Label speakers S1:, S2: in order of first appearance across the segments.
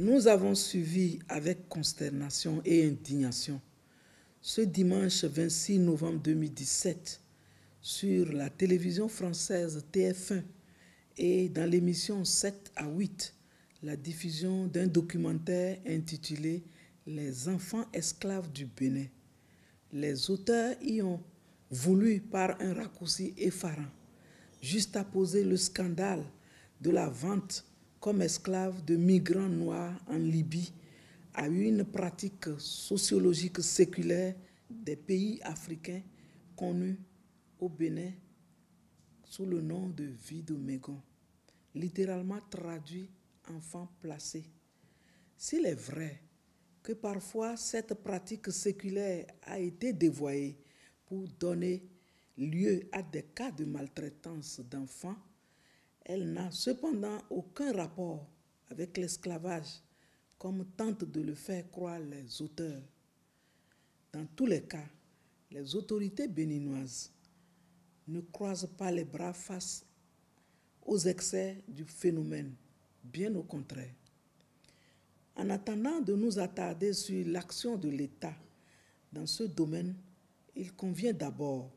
S1: Nous avons suivi avec consternation et indignation ce dimanche 26 novembre 2017 sur la télévision française TF1 et dans l'émission 7 à 8, la diffusion d'un documentaire intitulé « Les enfants esclaves du Bénin ». Les auteurs y ont voulu, par un raccourci effarant, juxtaposer le scandale de la vente comme esclaves de migrants noirs en Libye à une pratique sociologique séculaire des pays africains connus au Bénin sous le nom de vie de Mégon, littéralement traduit enfants placés. S'il est vrai que parfois cette pratique séculaire a été dévoyée pour donner lieu à des cas de maltraitance d'enfants, elle n'a cependant aucun rapport avec l'esclavage, comme tentent de le faire croire les auteurs. Dans tous les cas, les autorités béninoises ne croisent pas les bras face aux excès du phénomène, bien au contraire. En attendant de nous attarder sur l'action de l'État dans ce domaine, il convient d'abord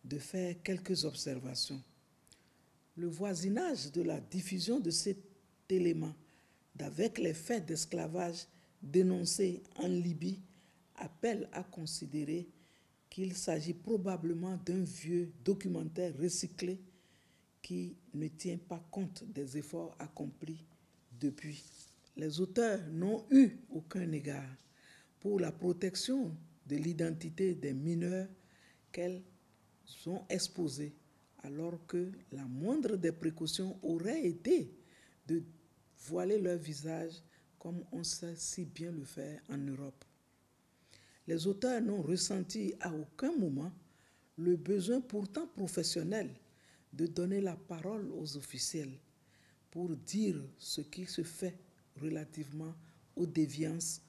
S1: de faire quelques observations. Le voisinage de la diffusion de cet élément avec les faits d'esclavage dénoncés en Libye appelle à considérer qu'il s'agit probablement d'un vieux documentaire recyclé qui ne tient pas compte des efforts accomplis depuis. Les auteurs n'ont eu aucun égard pour la protection de l'identité des mineurs qu'elles ont exposés, alors que la moindre des précautions aurait été de voiler leur visage comme on sait si bien le faire en Europe. Les auteurs n'ont ressenti à aucun moment le besoin pourtant professionnel de donner la parole aux officiels pour dire ce qui se fait relativement aux déviances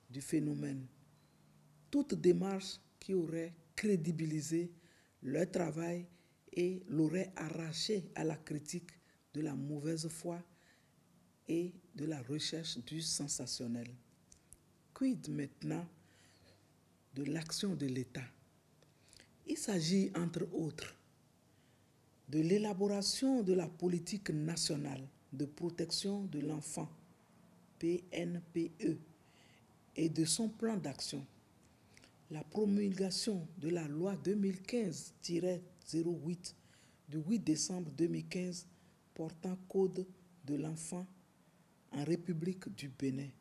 S1: du phénomène. Toute démarche qui aurait crédibilisé leur travail et l'aurait arraché à la critique de la mauvaise foi et de la recherche du sensationnel. Quid maintenant de l'action de l'État? Il s'agit, entre autres, de l'élaboration de la politique nationale de protection de l'enfant, PNPE, et de son plan d'action. La promulgation de la loi 2015-08 du 8 décembre 2015 portant Code de l'enfant en République du Bénin.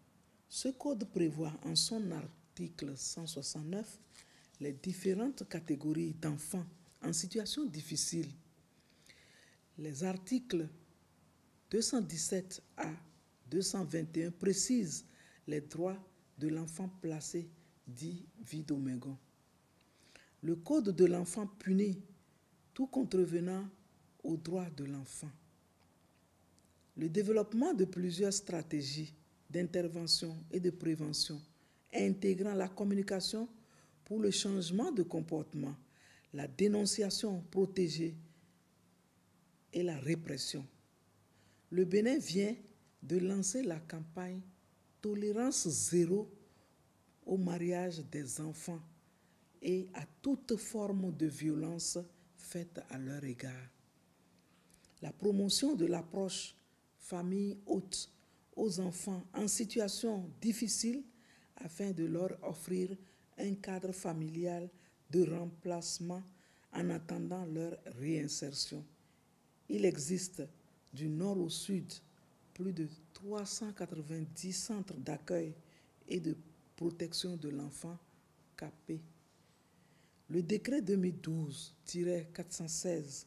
S1: Ce code prévoit en son article 169 les différentes catégories d'enfants en situation difficile. Les articles 217 à 221 précisent les droits de l'enfant placé, dit vie de Mégon. Le code de l'enfant punit tout contrevenant aux droits de l'enfant. Le développement de plusieurs stratégies d'intervention et de prévention, intégrant la communication pour le changement de comportement, la dénonciation protégée et la répression. Le Bénin vient de lancer la campagne Tolérance zéro au mariage des enfants et à toute forme de violence faite à leur égard. La promotion de l'approche famille hôte aux enfants en situation difficile afin de leur offrir un cadre familial de remplacement en attendant leur réinsertion. Il existe du nord au sud plus de 390 centres d'accueil et de protection de l'enfant CAP. Le décret 2012-416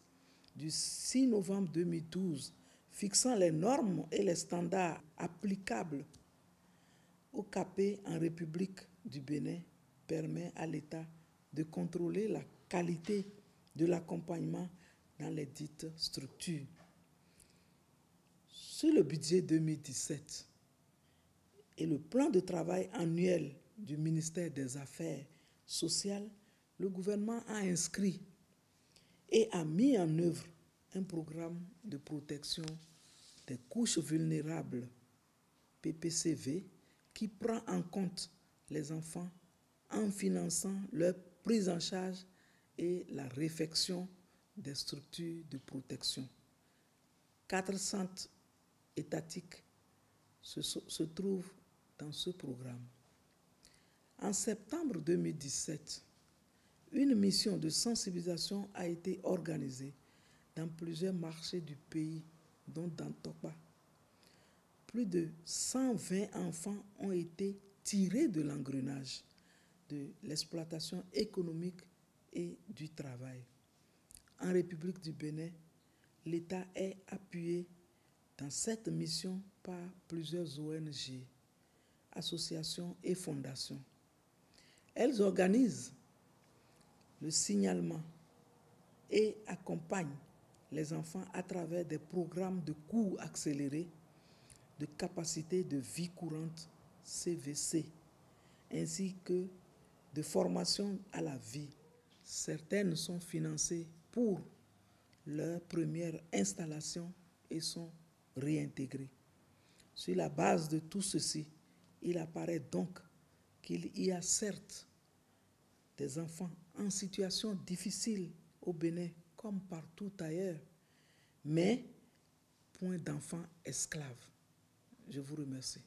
S1: du 6 novembre 2012 fixant les normes et les standards applicables au CAP en République du Bénin permet à l'État de contrôler la qualité de l'accompagnement dans les dites structures. Sur le budget 2017 et le plan de travail annuel du ministère des Affaires sociales, le gouvernement a inscrit et a mis en œuvre un programme de protection des couches vulnérables PPCV, qui prend en compte les enfants en finançant leur prise en charge et la réfection des structures de protection. 4 centres étatiques se trouvent dans ce programme. En septembre 2017, une mission de sensibilisation a été organisée dans plusieurs marchés du pays, dont dans Tokba. Plus de 120 enfants ont été tirés de l'engrenage de l'exploitation économique et du travail. En République du Bénin, l'État est appuyé dans cette mission par plusieurs ONG, associations et fondations. Elles organisent le signalement et accompagnent les enfants à travers des programmes de cours accélérés de capacité de vie courante CVC, ainsi que de formation à la vie. Certaines sont financées pour leur première installation et sont réintégrées. Sur la base de tout ceci, il apparaît donc qu'il y a certes des enfants en situation difficile au Bénin, comme partout ailleurs, mais point d'enfants esclaves. Je vous remercie.